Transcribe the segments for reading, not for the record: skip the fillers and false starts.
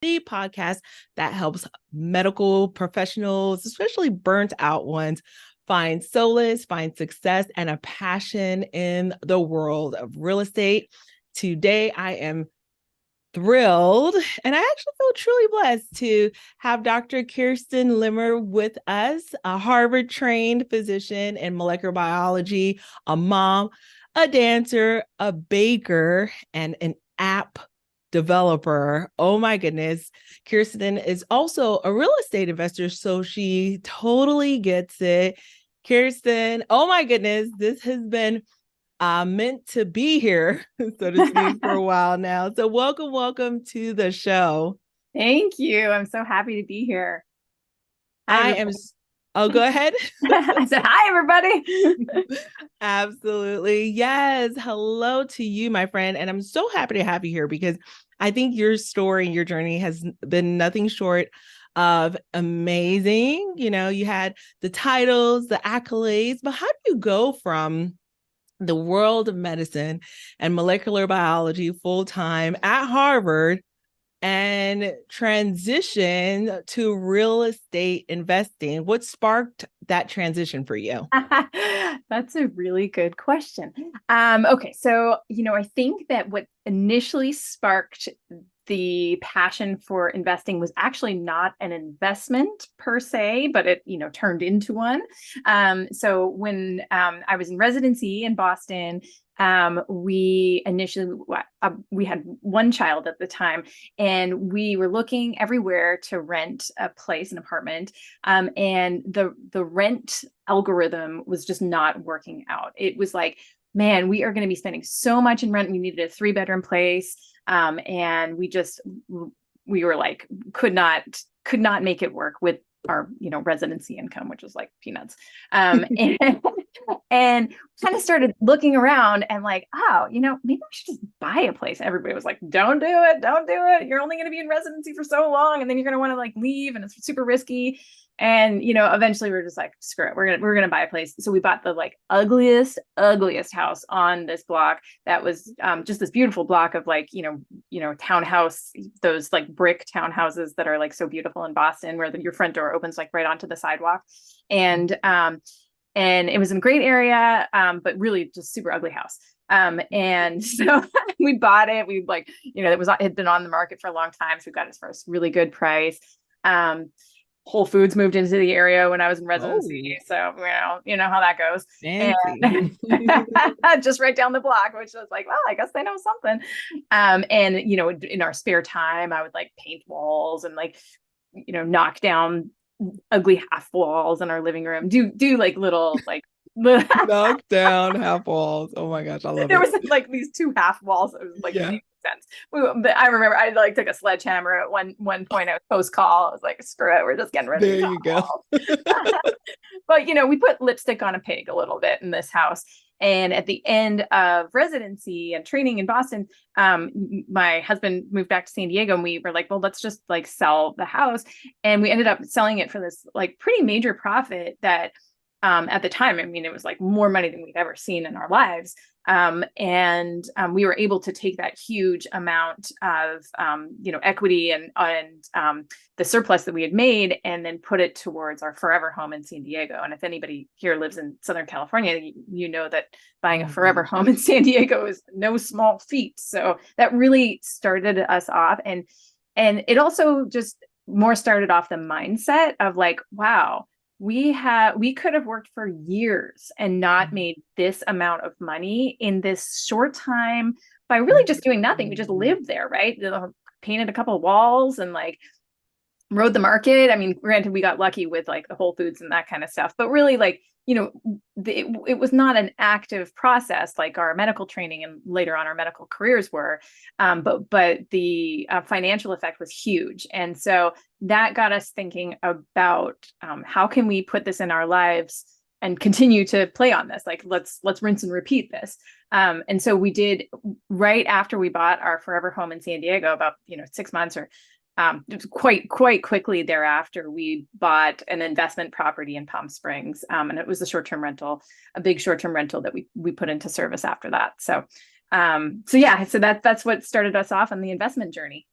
the podcast that helps medical professionals, especially burnt out ones, find solace, find success, and a passion in the world of real estate. Today, I am thrilled and I actually feel truly blessed to have Dr. Kirsten Limmer with us, a Harvard trained physician in molecular biology, a mom, a dancer, a baker, and an app developer. Oh my goodness. Kirsten is also a real estate investor, so she totally gets it. Kirsten, oh my goodness, this has been meant to be here, so to speak, for a while now. So welcome to the show. Thank you. I'm so happy to be here. Hi, I everybody. am. Oh, go ahead. I said, hi, everybody. Absolutely. Yes. Hello to you, my friend. And I'm so happy to have you here because I think your story, your journey has been nothing short of amazing. You know, you had the titles, the accolades, but how do you go from the world of medicine and molecular biology full time at Harvard and transition to real estate investing? What sparked that transition for you? That's a really good question. Okay, so I think that what initially sparked the passion for investing was actually not an investment per se, but it turned into one. So when I was in residency in Boston, we initially we had one child at the time, and we were looking everywhere to rent a place, an apartment, and the rent algorithm was just not working out. It was like, man, we are going to be spending so much in rent. We needed a 3-bedroom place, and we were like could not make it work with our residency income, which was like peanuts. And kind of started looking around and like, oh, maybe we should just buy a place. Everybody was like, don't do it. You're only going to be in residency for so long, and then you're going to want to like leave, and it's super risky. And eventually we were just like, screw it, we're gonna buy a place. So we bought the like ugliest house on this block that was just this beautiful block of like townhouse, those like brick townhouses that are like so beautiful in Boston, where your front door opens like right onto the sidewalk. And it was in a great area, but really just super ugly house. And so we bought it. We like, it had been on the market for a long time, so we got it for a really good price. Whole Foods moved into the area when I was in residency. Oh, so, you know how that goes. fancy. And just right down the block, which was like, well, I guess they know something. And, in our spare time, I would like paint walls and like, knock down ugly half walls in our living room, do like little, like, Knock down half walls. Oh my gosh, I love there it. was like these 2 half walls. It was like, Yeah. sense. But I remember I like took a sledgehammer at one point. I was post call. I was like, screw it, we're just getting rid of There these you go. walls. But we put lipstick on a pig a little bit in this house. And at the end of residency and training in Boston, my husband moved back to San Diego, and we were like, well, let's just like sell the house. And we ended up selling it for this like pretty major profit that at the time, I mean, it was like more money than we'd ever seen in our lives. And we were able to take that huge amount of, equity and the surplus that we had made, and then put it towards our forever home in San Diego. And if anybody here lives in Southern California, you know that buying a forever home in San Diego is no small feat. So that really started us off. And it also just more started off the mindset of like, wow, we could have worked for years and not made this amount of money in this short time by really just doing nothing. We just lived there, right? Painted a couple of walls and like rode the market. I mean, granted, we got lucky with like the Whole Foods and that kind of stuff, but really like, it was not an active process like our medical training and later on our medical careers were. But the financial effect was huge. And so that got us thinking about how can we put this in our lives and continue to play on this? Like, let's rinse and repeat this. And so we did right after we bought our forever home in San Diego, about 6 months or quite quickly thereafter, we bought an investment property in Palm Springs, and it was a big short-term rental that we put into service after that. So, so that's what started us off on the investment journey.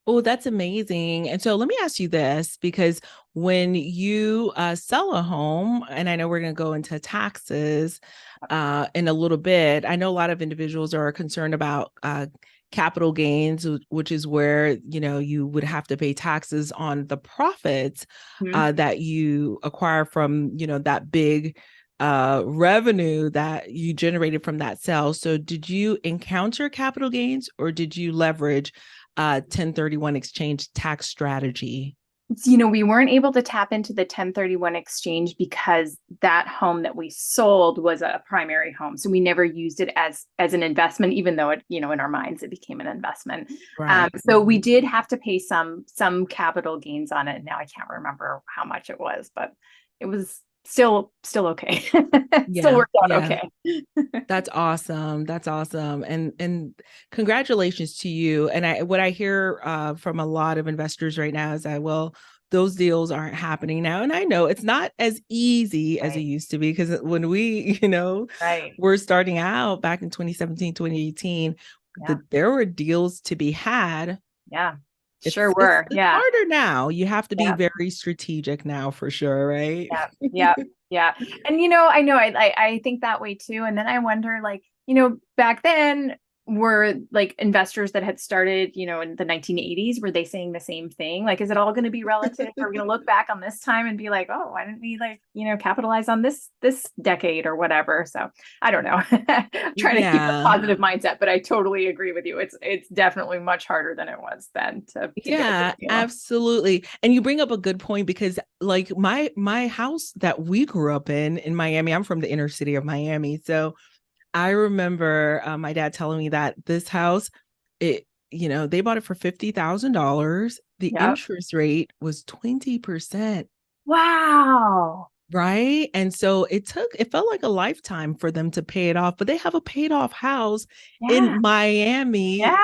Oh, that's amazing. And so let me ask you this, because when you sell a home, and I know we're going to go into taxes in a little bit, I know a lot of individuals are concerned about capital gains, which is where, you know, you would have to pay taxes on the profits Mhm. that you acquire from, you know, that big revenue that you generated from that sale. So did you encounter capital gains, or did you leverage 1031 exchange tax strategy? We weren't able to tap into the 1031 exchange because that home that we sold was a primary home. So we never used it as an investment, even though it, in our minds, it became an investment. Right. So we did have to pay some capital gains on it. Now I can't remember how much it was, but it was still okay. Still Yeah. worked out Yeah. okay. That's awesome. That's awesome. And congratulations to you. And what I hear from a lot of investors right now is that, well, those deals aren't happening now. And I know it's not as easy as it Right. used to be, because when we, Right. were starting out back in 2017, 2018, Yeah. there were deals to be had. Yeah. Sure It's were. Yeah. harder now. You have to be Yeah. very strategic now for sure, right? Yeah, yeah, yeah. And I think that way too. And then I wonder, like, back then were like investors that had started, in the 1980s, were they saying the same thing? Like, is it all going to be relative? Are we going to look back on this time and be like, oh, why didn't we, like, capitalize on this decade or whatever? So I don't know. Trying to keep a Yeah. positive mindset, but I totally agree with you. It's definitely much harder than it was then to get a good Yeah, deal. absolutely. And you bring up a good point, because like my house that we grew up in Miami, I'm from the inner city of Miami. So I remember my dad telling me that this house, they bought it for $50,000. The Yeah. interest rate was 20%. Wow. Right. And so it felt like a lifetime for them to pay it off, but they have a paid off house Yeah. in Miami. Yeah.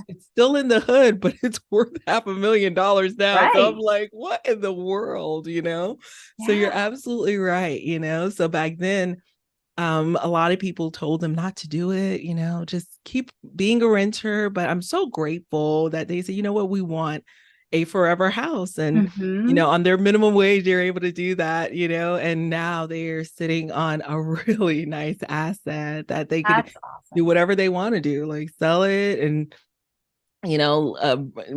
It's still in the hood, but it's worth $500,000 now. So I'm Right. like, what in the world? So Yeah. you're absolutely right. So back then, a lot of people told them not to do it, just keep being a renter. But I'm so grateful that they say, you know what, we want a forever house. And, Hmm. on their minimum wage, they're able to do that, and now they're sitting on a really nice asset that they could That's do awesome. whatever they want to do, like sell it and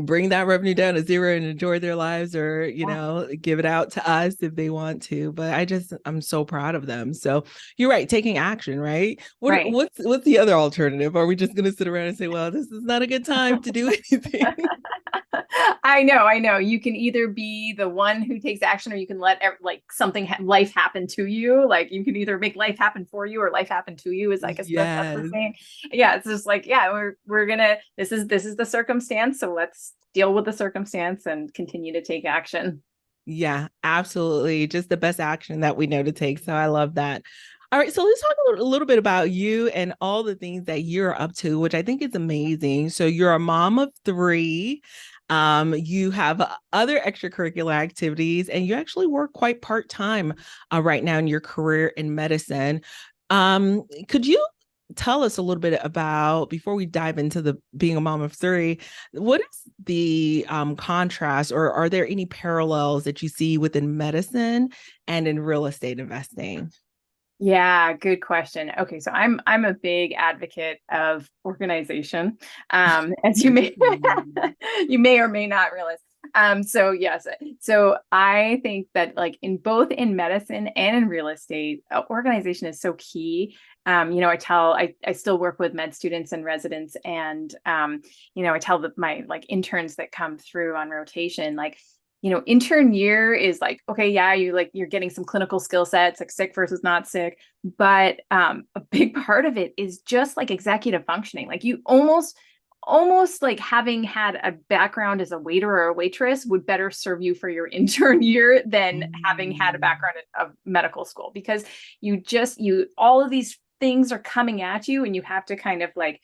bring that revenue down to zero and enjoy their lives, or, Yeah. give it out to us if they want to. But I'm so proud of them. So you're right, taking action, right? Right. What's the other alternative? Are we just going to sit around and say, well, this is not a good time to do anything? I know. You can either be the one who takes action, or you can let like something life happen to you. Like, you can either make life happen for you or life happen to you, is, I guess, that's the Yes. saying. Yeah, it's just like, yeah, we're gonna, this is the circumstance, so let's deal with the circumstance and continue to take action. Yeah, absolutely. Just the best action that we know to take. So I love that. All right, so let's talk a little bit about you and all the things that you're up to, which I think is amazing. So you're a mom of three. You have other extracurricular activities, and you actually work quite part-time right now in your career in medicine. Could you tell us a little bit about, before we dive into the being a mom of three, what is the contrast, or are there any parallels that you see within medicine and in real estate investing? Yeah, good question. Okay, so I'm a big advocate of organization, as you may you may or may not realize. So yes, so I think that, like, in both in medicine and in real estate, organization is so key. I still work with med students and residents, and I tell my, like, interns that come through on rotation, like, intern year is like, okay, yeah, you're getting some clinical skill sets, like sick versus not sick, but a big part of it is just like executive functioning. Like, you almost like having had a background as a waiter or a waitress would better serve you for your intern year than having had a background of medical school, because you all of these things are coming at you, and you have to kind of, like,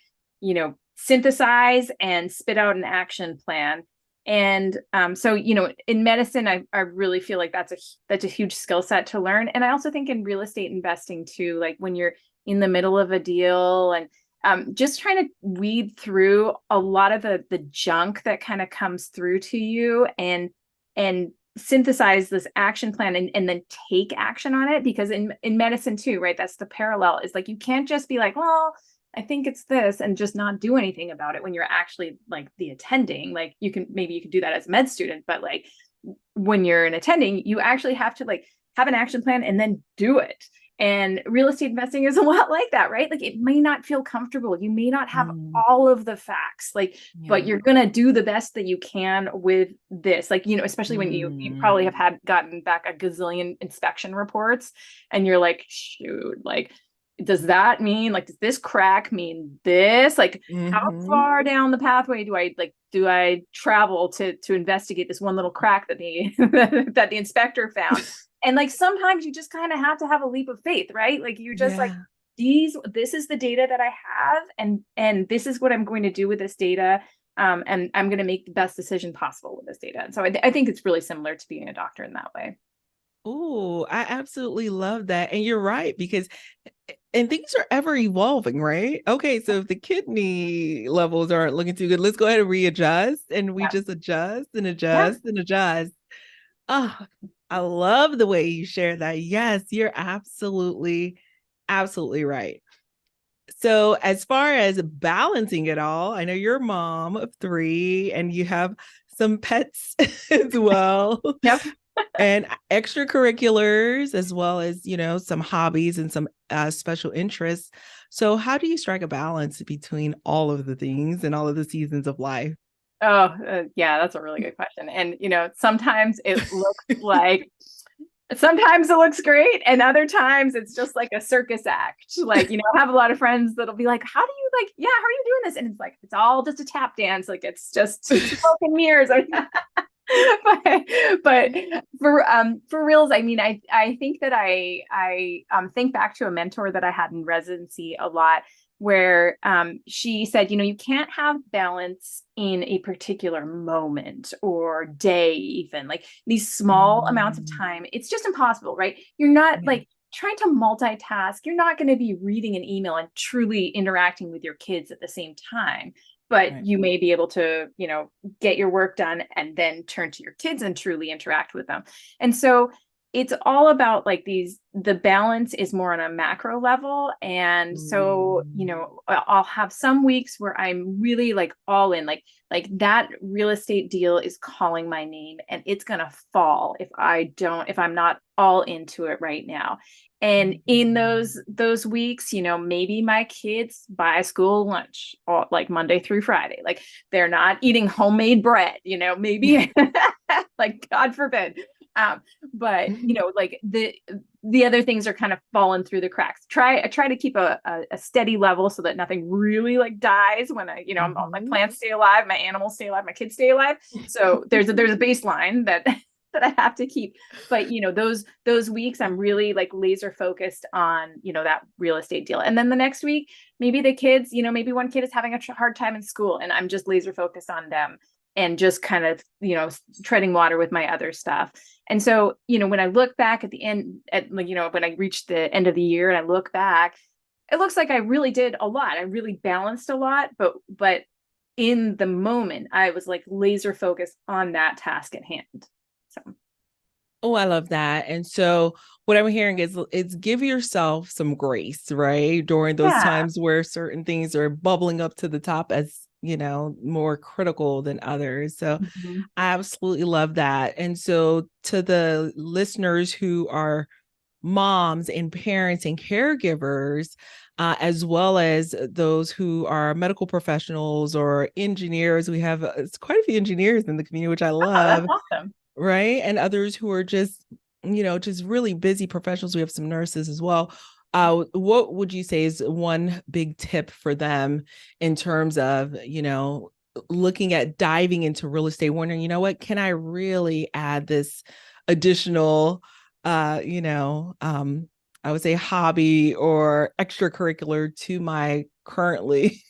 synthesize and spit out an action plan. And so, in medicine, I really feel like that's a huge skill set to learn. And I also think in real estate investing too, like, when you're in the middle of a deal, and just trying to weed through a lot of the junk that kind of comes through to you, and synthesize this action plan, and then take action on it. Because in medicine too, right, that's the parallel, is like you can't just be like, well, I think it's this, and just not do anything about it when you're actually like the attending. Like you can do that as a med student, but like when you're an attending, you actually have to like have an action plan and then do it. And real estate investing is a lot like that, right? Like it may not feel comfortable. You may not have all of the facts, like, but you're going to do the best that you can with this. Like, especially when you probably have gotten back a gazillion inspection reports, and you're like, shoot, like, does that mean, like, does this crack mean this? Like, how far down the pathway do I travel to investigate this one little crack that the that the inspector found? And like sometimes you just kind of have to have a leap of faith, right? Like you're just like, this is the data that I have, and this is what I'm going to do with this data. And I'm going to make the best decision possible with this data. And so I think it's really similar to being a doctor in that way. Oh, I absolutely love that. And you're right, because things are ever evolving, right? Okay, so if the kidney levels aren't looking too good, let's go ahead and readjust, and we just adjust and adjust and adjust. Oh, I love the way you share that. Yes, you're absolutely right. So as far as balancing it all, I know you're a mom of 3 and you have some pets as well. Yep. And extracurriculars, as well as, some hobbies and some special interests. So how do you strike a balance between all of the things and all of the seasons of life? Oh, yeah, that's a really good question. And, sometimes it looks great. And other times it's just like a circus act. Like, I have a lot of friends that'll be like, how are you doing this? And it's like, it's all just a tap dance. Like it's just smoke and mirrors. but for reals, I mean, I think that I think back to a mentor that I had in residency a lot, where she said, you can't have balance in a particular moment or day, even like these small amounts of time. It's just impossible, right? You're not like trying to multitask. You're not going to be reading an email and truly interacting with your kids at the same time. But you may be able to, get your work done and then turn to your kids and truly interact with them. And so it's all about like the balance is more on a macro level. And so, I'll have some weeks where I'm really like all in, like that real estate deal is calling my name, and it's going to fall if I'm not all into it right now. And in those weeks, maybe my kids buy school lunch like Monday through Friday. Like they're not eating homemade bread, maybe like God forbid. But like the other things are kind of falling through the cracks. I try to keep a steady level so that nothing really like dies when my plants stay alive, my animals stay alive, my kids stay alive. So there's a baseline that I have to keep. But those weeks I'm really like laser focused on that real estate deal. And then the next week, maybe the kids, maybe one kid is having a hard time in school, and I'm just laser focused on them, and just kind of treading water with my other stuff. And so when I look back at the end, when I reached the end of the year and I look back, it looks like I really did a lot. I really balanced a lot, but in the moment I was like laser focused on that task at hand. So Oh, I love that. And so what I'm hearing is it's give yourself some grace, right? During those times where certain things are bubbling up to the top as, more critical than others. So I absolutely love that. And so to the listeners who are moms and parents and caregivers, as well as those who are medical professionals or engineers, we have quite a few engineers in the community, which I love. That's awesome. Right. And others who are just, just really busy professionals. We have some nurses as well. What would you say is one big tip for them in terms of, looking at diving into real estate, wondering, what can I really add this additional, I would say hobby or extracurricular to my currently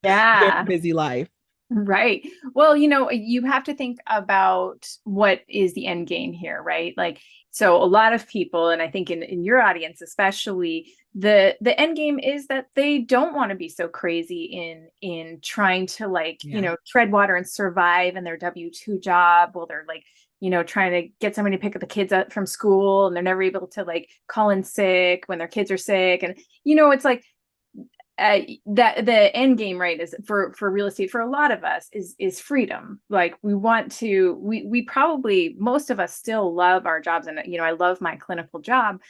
very busy life? Right. Well, you have to think about what is the end game here, right? Like, so a lot of people, and I think in your audience especially, the end game is that they don't want to be so crazy in trying to like, Yeah. tread water and survive in their W-2 job while they're like, trying to get somebody to pick up the kids up from school, and they're never able to like call in sick when their kids are sick. And it's like that the end game, right, is for real estate for a lot of us is freedom. Like we probably, most of us still love our jobs, and I love my clinical job,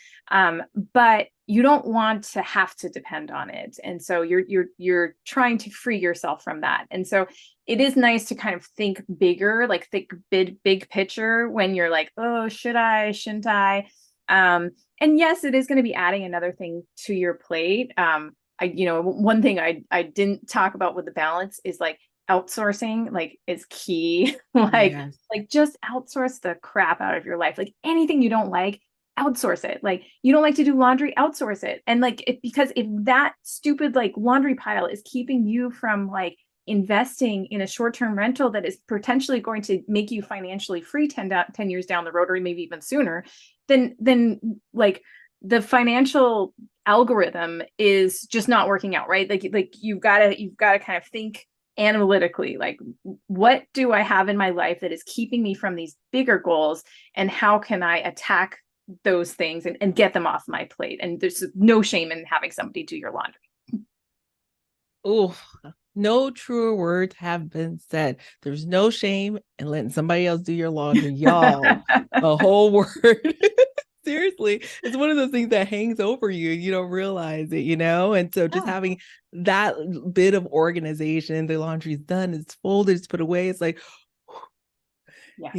but you don't want to have to depend on it, and so you're trying to free yourself from that. And so it is nice to kind of think bigger, like think big picture when you're like, oh, shouldn't I? And yes, it is going to be adding another thing to your plate. One thing I didn't talk about with the balance is like outsourcing, like, is key. Yes. Like just outsource the crap out of your life. Like anything you don't like, outsource it. Like you don't like to do laundry, outsource it. And like, because if that stupid like laundry pile is keeping you from like investing in a short-term rental that is potentially going to make you financially free 10 years down the road, or maybe even sooner, then like the financial algorithm is just not working out, right? Like you've got to kind of think analytically, like, what do I have in my life that is keeping me from these bigger goals, and how can I attack those things and get them off my plate? And there's no shame in having somebody do your laundry. Oh, no truer words have been said. There's no shame in letting somebody else do your laundry, y'all. A whole word. Seriously, it's one of those things that hangs over you. You don't realize it, And so just having that bit of organization, the laundry's done, it's folded, it's put away. It's like, Yes.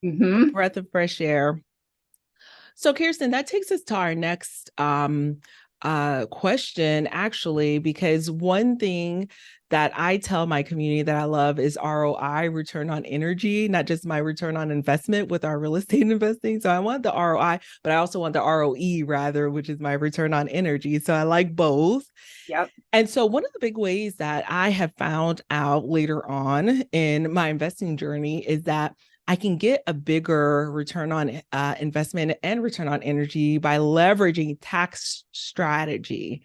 A breath of fresh air. So Kirsten, that takes us to our next question, actually, because one thing that I tell my community that I love is ROI, return on energy, not just my return on investment with our real estate investing. So I want the ROI, but I also want the ROE rather, which is my return on energy. So I like both. Yep. And so one of the big ways that I have found out later on in my investing journey is that I can get a bigger return on investment and return on energy by leveraging tax strategy.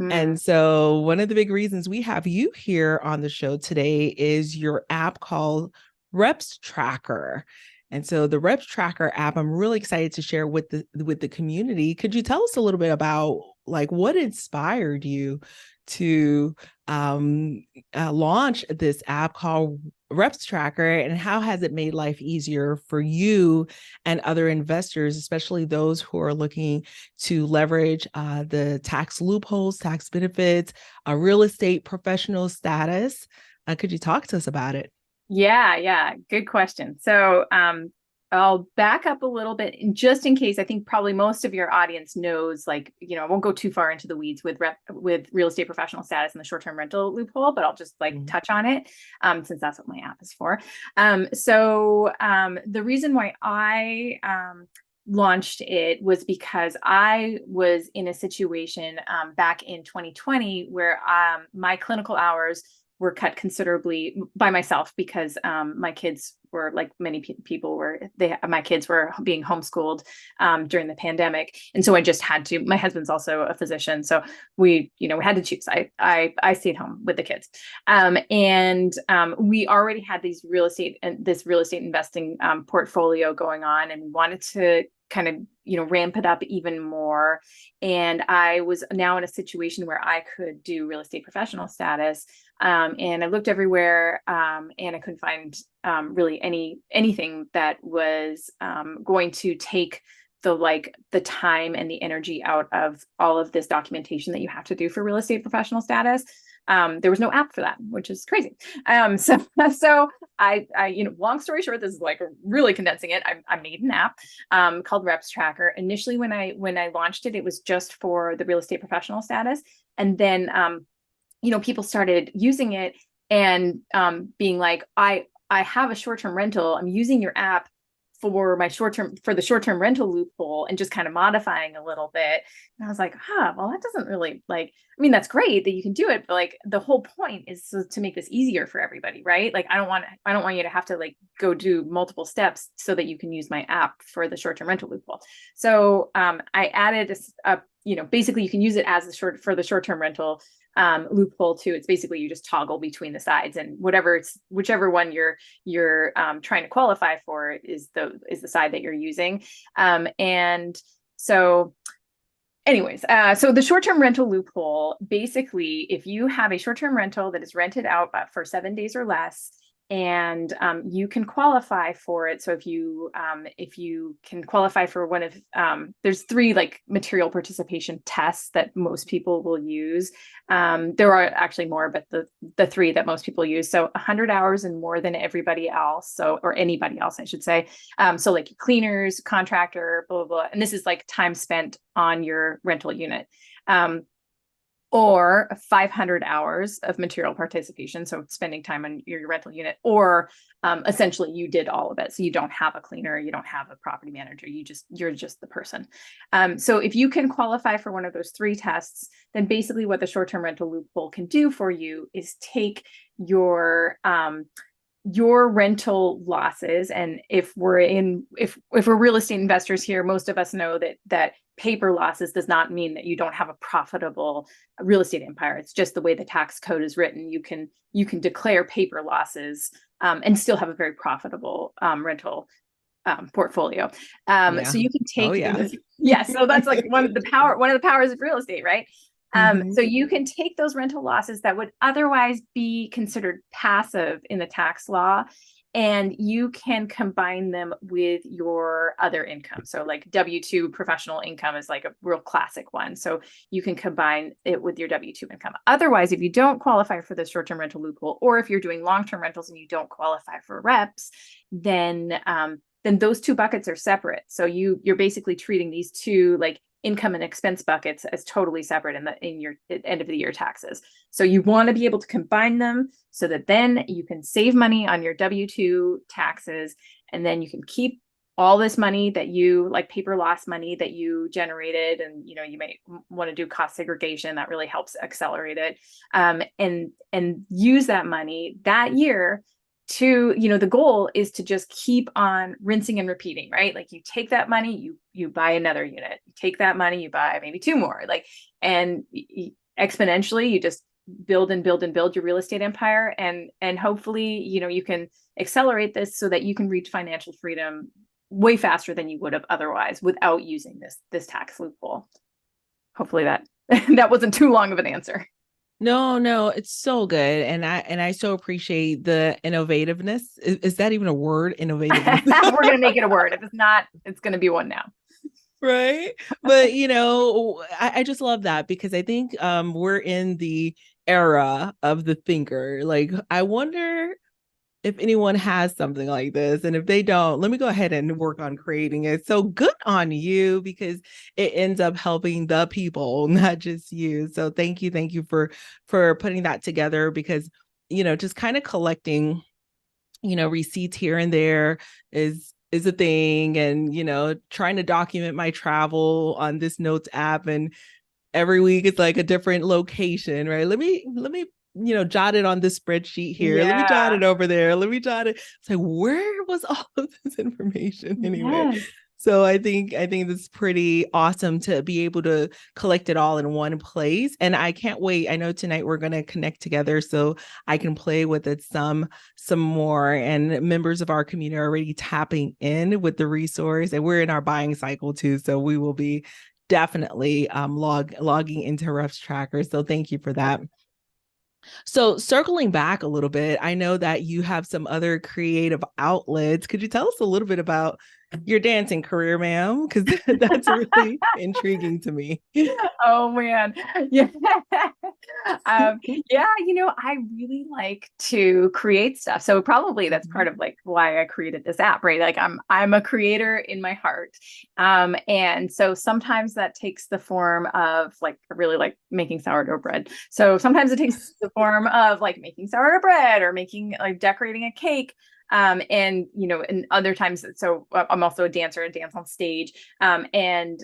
And so one of the big reasons we have you here on the show today is your app called REPStracker. And so the REPStracker app, I'm really excited to share with the community. Could you tell us a little bit about like what inspired you to launch this app called REPStracker, and how has it made life easier for you and other investors, especially those who are looking to leverage the tax loopholes, tax benefits, a real estate professional status? Could you talk to us about it? Yeah. Good question. So I'll back up a little bit, just in case. I think probably most of your audience knows, like, I won't go too far into the weeds with real estate professional status and the short-term rental loophole, but I'll just like touch on it, since that's what my app is for. So the reason why I launched it was because I was in a situation back in 2020 where my clinical hours were cut considerably by myself, because my kids were, like many people were, my kids were being homeschooled during the pandemic. And so I just had to. My husband's also a physician, so we had to choose. I stayed home with the kids. And we already had this real estate investing portfolio going on, and we wanted to kind of ramp it up even more. And I was now in a situation where I could do real estate professional status, and I looked everywhere, and I couldn't find really anything that was going to take the time and the energy out of all of this documentation that you have to do for real estate professional status. There was no app for that, which is crazy. So I long story short, this is like really condensing it. I made an app called REPStracker. Initially, when I launched it, it was just for the real estate professional status, and then people started using it and being like, I have a short-term rental. I'm using your app for the short-term rental loophole and just kind of modifying a little bit. And I was like, well, that doesn't really I mean, that's great that you can do it, but like the whole point is to make this easier for everybody, right? Like, I don't want you to have to like go do multiple steps so that you can use my app for the short-term rental loophole. So I added basically you can use it as for the short-term rental loophole too. It's basically you just toggle between the sides, and whichever one you're trying to qualify for is the side that you're using. And so anyways, so the short-term rental loophole, basically, if you have a short-term rental that is rented out for 7 days or less, and you can qualify for it. So if you can qualify for one of, there's 3 like material participation tests that most people will use. There are actually more, but the 3 that most people use. So 100 hours and more than everybody else. Or anybody else, I should say. So like cleaners, contractor, blah, blah, blah. And this is like time spent on your rental unit. Or 500 hours of material participation. So spending time on your rental unit, or essentially you did all of it. So you don't have a cleaner, you don't have a property manager, you're just the person. So if you can qualify for one of those 3 tests, then basically what the short-term rental loophole can do for you is take your rental losses. And if we're real estate investors here, most of us know that paper losses does not mean that you don't have a profitable real estate empire. It's just the way the tax code is written. You can declare paper losses and still have a very profitable rental portfolio. So you can take so that's like one of the powers of real estate, right? So you can take those rental losses that would otherwise be considered passive in the tax law, and you can combine them with your other income. So like W-2 professional income is like a real classic one. So you can combine it with your W-2 income. Otherwise, if you don't qualify for the short-term rental loophole, or if you're doing long-term rentals and you don't qualify for REPS, then those 2 buckets are separate. So you're basically treating these 2 like income and expense buckets as totally separate in your end of the year taxes. So you want to be able to combine them so that then you can save money on your W-2 taxes, and then you can keep all this money that you like paper loss money that you generated. And you may want to do cost segregation that really helps accelerate it, and use that money that year to, the goal is to just keep on rinsing and repeating, right? Like you take that money, you buy another unit, you take that money, you buy maybe 2 more, and exponentially you just build and build and build your real estate empire. And hopefully, you can accelerate this so that you can reach financial freedom way faster than you would have otherwise without using this tax loophole. Hopefully that wasn't too long of an answer. No, it's so good. And I so appreciate the innovativeness. Is that even a word? Innovativeness. We're going to make it a word. If it's not, it's going to be one now. Right. But, I just love that, because I think we're in the era of the thinker. Like, I wonder if anyone has something like this. And if they don't, let me go ahead and work on creating it. So good on you, because it ends up helping the people, not just you. So thank you for putting that together, because, just kind of collecting, receipts here and there is a thing. And, trying to document my travel on this notes app, and every week it's like a different location, right? Let me jot it on this spreadsheet here. Let me jot it over there. Let me jot it. It's like, where was all of this information anyway? Yes. So I think this is pretty awesome to be able to collect it all in one place. And I can't wait. I know tonight we're going to connect together so I can play with it some more. And members of our community are already tapping in with the resource, and we're in our buying cycle too. So we will be definitely logging into REPStracker. So thank you for that. So circling back a little bit, I know that you have some other creative outlets. Could you tell us a little bit about your dancing career, ma'am? Because that's really intriguing to me. Oh, man. Yeah. I really like to create stuff. So probably that's part of like why I created this app, right? Like I'm a creator in my heart. And so sometimes that takes the form of like, I really like making sourdough bread. So sometimes it takes the form of like making sourdough bread or making like decorating a cake. And and other times, so I'm also a dancer, I dance on stage. And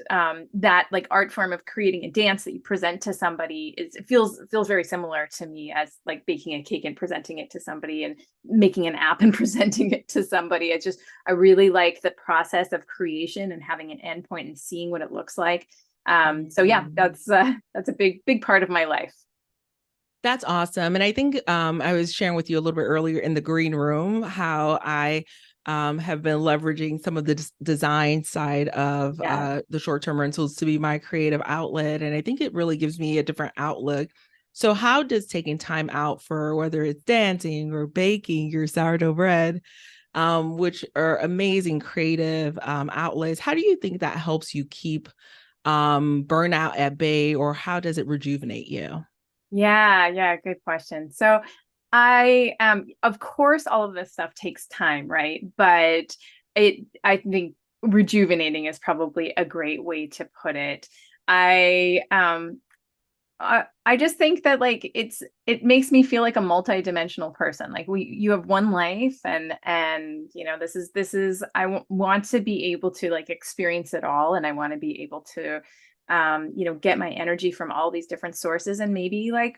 that like art form of creating a dance that you present to somebody it feels very similar to me as like baking a cake and presenting it to somebody, and making an app and presenting it to somebody. It's just, I really like the process of creation and having an endpoint and seeing what it looks like. So yeah, that's a big part of my life. That's awesome. And I think I was sharing with you a little bit earlier in the green room how I have been leveraging some of the design side of Yeah. the short-term rentals to be my creative outlet. And I think it really gives me a different outlook. So how does taking time out for whether it's dancing or baking your sourdough bread, which are amazing creative outlets, how do you think that helps you keep burnout at bay, or how does it rejuvenate you? Yeah, good question. So I of course all of this stuff takes time, right? But I think rejuvenating is probably a great way to put it. I I just think that like it makes me feel like a multi-dimensional person. Like you have one life, and this is want to be able to like experience it all, and I want to be able to get my energy from all these different sources, and maybe like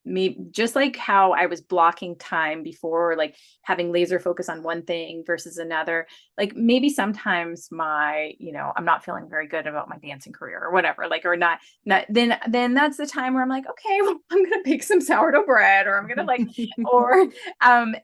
me just like how I was blocking time before, like having laser focus on one thing versus another. Like maybe sometimes I'm not feeling very good about my dancing career or whatever, like, or not then that's the time where I'm like, okay, well, I'm gonna bake some sourdough bread, or I'm gonna like, or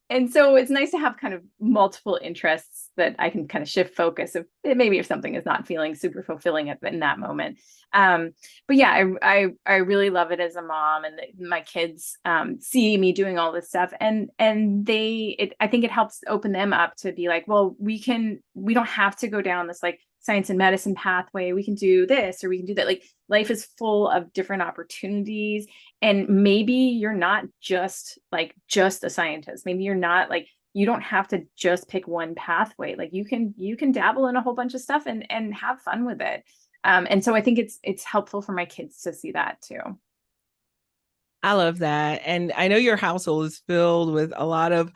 and so it's nice to have kind of multiple interests that I can kind of shift focus if something is not feeling super fulfilling in that moment. But yeah, I really love it as a mom, and my kids see me doing all this stuff, and I think it helps open them up to be like, well, we don't have to go down this like science and medicine pathway. We can do this or we can do that. Like life is full of different opportunities, and maybe you're not just a scientist. Maybe you're not like, you don't have to just pick one pathway. Like you can dabble in a whole bunch of stuff and have fun with it. And so I think it's helpful for my kids to see that too. I love that. And I know your household is filled with a lot of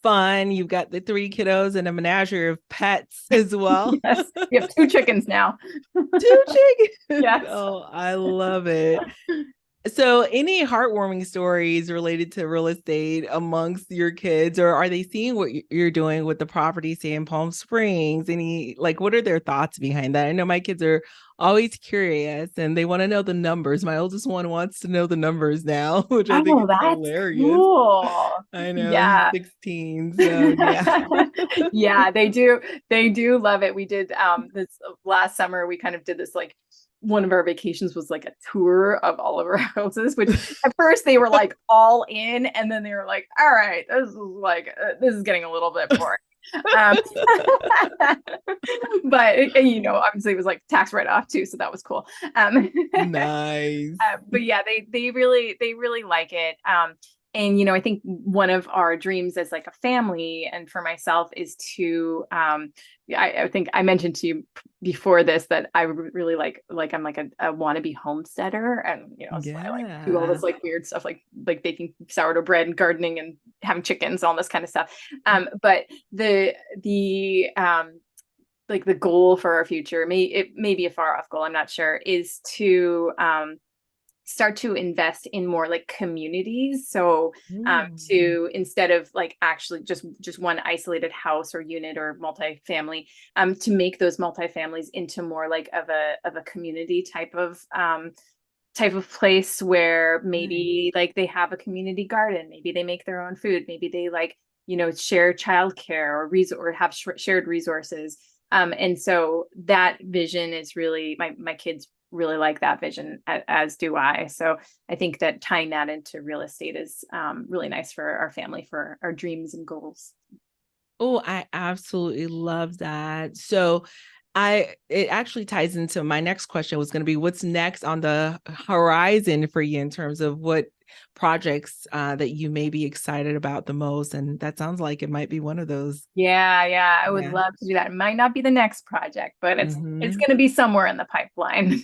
fun. You've got the three kiddos and a menagerie of pets as well. Yes, we have two chickens now. Two chickens. Yes. Oh, I love it. So, any heartwarming stories related to real estate amongst your kids, or are they seeing what you're doing with the property, say in Palm Springs? What are their thoughts behind that? I know my kids are always curious and they want to know the numbers. My oldest one wants to know the numbers now, which I think Oh, is that's hilarious. cool. I know he's Yeah. 16, so yeah. Yeah, they do. They do love it. We did this last summer. We kind of did this like, one of our vacations was like a tour of all of our houses, which at first they were like all in, and then they were like, all right, this is getting a little bit boring. Um, but obviously it was like tax write-off too, so that was cool. Nice. But yeah, they really like it. And I think one of our dreams as like a family and for myself is to I think I mentioned to you before this that I really like I'm like a wannabe homesteader, and that's why I like do all Yeah. this like weird stuff, like baking sourdough bread and gardening and having chickens, all this kind of stuff. But the like the goal for our future, it may be a far off goal, I'm not sure, is to start to invest in more like communities. So Mm. to, instead of like actually just one isolated house or unit or multifamily, to make those multifamilies into more like of a community type of place, where Nice. maybe like they have a community garden, maybe they make their own food, maybe they like share childcare or have shared resources. And so that vision is really, my kids really like that vision, as do I. So I think that tying that into real estate is really nice for our family, for our dreams and goals. Oh, I absolutely love that. So it actually ties into my next question was going to be what's next on the horizon for you in terms of what projects that you may be excited about the most. And that sounds like it might be one of those. Yeah, I would Yeah. love to do that. It might not be the next project, but it's Hmm. going to be somewhere in the pipeline.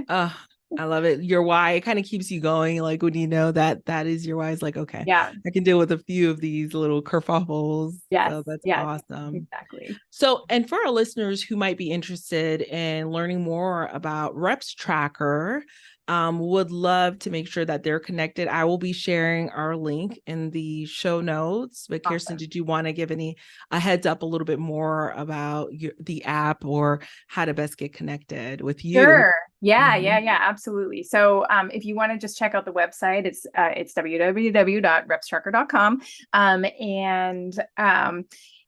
Uh, I love it. Your why, it kind of keeps you going. Like when you know that that is your why, it's like, okay, Yeah. I can deal with a few of these little kerfuffles. Yes. So that's Yes. awesome. Exactly. So, and for our listeners who might be interested in learning more about REPStracker, would love to make sure that they're connected. I will be sharing our link in the show notes. But Kirsten, Awesome. did you want to give a heads up a little bit more about the app or how to best get connected with you? Sure. Yeah, Mhm. yeah, yeah, absolutely. So if you want to just check out the website, it's www.repstracker.com. And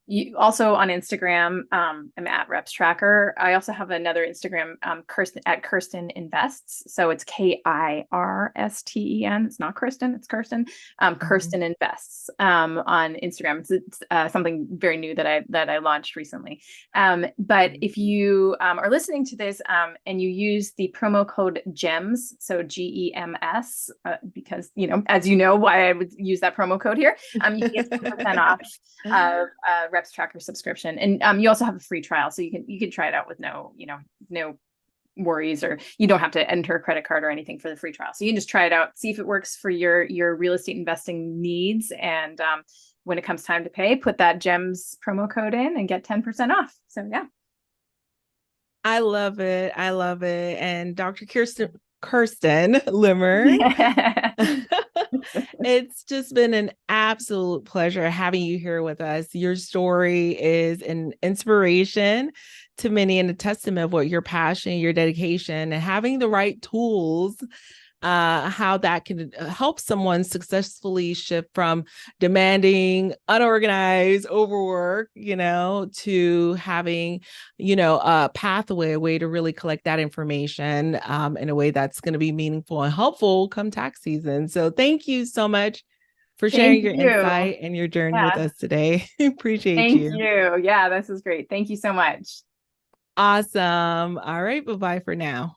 you also on Instagram, I'm at RepsTracker. I also have another Instagram, Kirsten at Kirsten Invests. So it's KIRSTEN. It's not Kirsten, it's Kirsten. Mhm. Kirsten Invests on Instagram. It's something very new that I launched recently. But if you are listening to this and you use the promo code GEMS, so GEMS, because, as you know, why I would use that promo code here, you can get 10% off of RepsTracker subscription. And you also have a free trial. So you can try it out with no worries, or you don't have to enter a credit card or anything for the free trial. So you can just try it out, see if it works for your real estate investing needs. And when it comes time to pay, put that GEMS promo code in and get 10% off. So yeah. I love it. I love it. And Dr. Kirsten Limmer, it's just been an absolute pleasure having you here with us. Your story is an inspiration to many and a testament of what your passion, your dedication, and having the right tools, how that can help someone successfully shift from demanding, unorganized, overwork, to having, a pathway, a way to really collect that information in a way that's going to be meaningful and helpful come tax season. So thank you so much for sharing Thank your you. insight and your journey with Yeah. us today. Appreciate Thank you. you. Yeah, this is great. Thank you so much. Awesome. All right. Bye-bye for now.